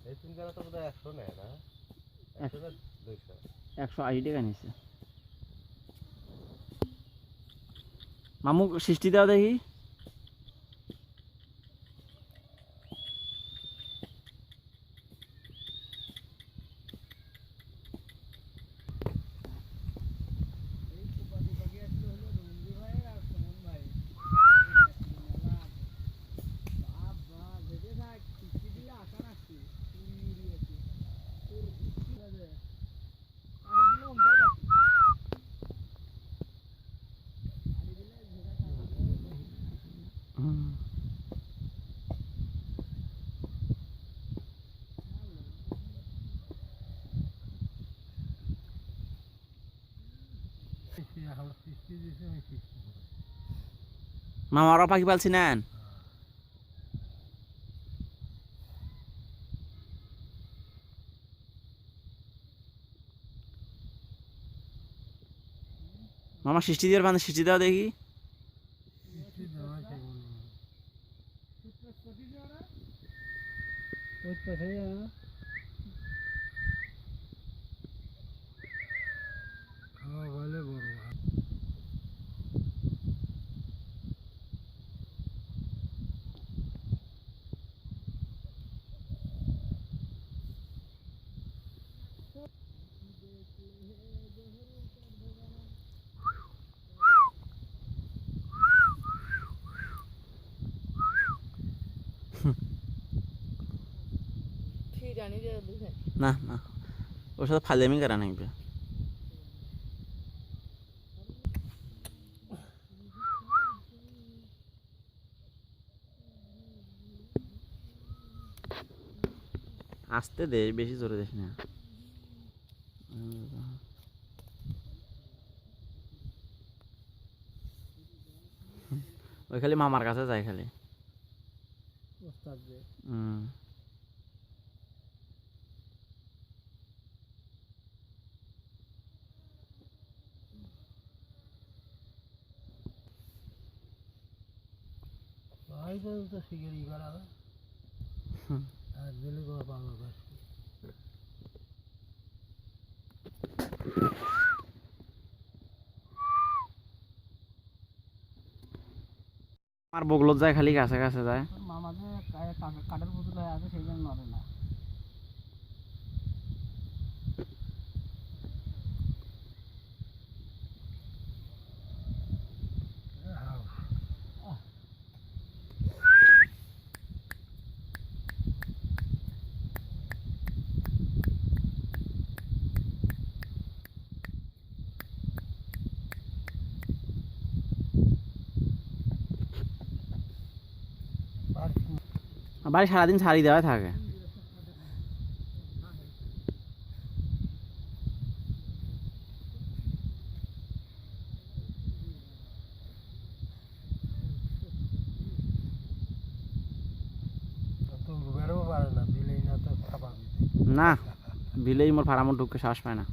এই তিন জায়গা তো বোধহয় 100 নেয় না, 100 না 200, 180 টাকা নিচ্ছে। মামু সৃষ্টি দাও দেখি। মামা ওরা পাখি পালছি নেন। মামা সৃষ্টি দিয়ে বান্ধে সৃষ্টি দাও দেখি। না না ওর সাথে ফাইলেমি করা নাকবে। আসতে দে, বেশি জোরে দিস না। ওই খালি মামার কাছে যায় খালি। আমার বগলত যায় খালি কাছে কাছে যায়। মামাদের কাঠের পুতুল হয়ে আছে সেই জন্য নড়ে না। বাড়ি সারাদিন ছাড়ি দেওয়া থাকে। না বিলেই মোর ফার্মত ঢুকতে সাহস পায় না।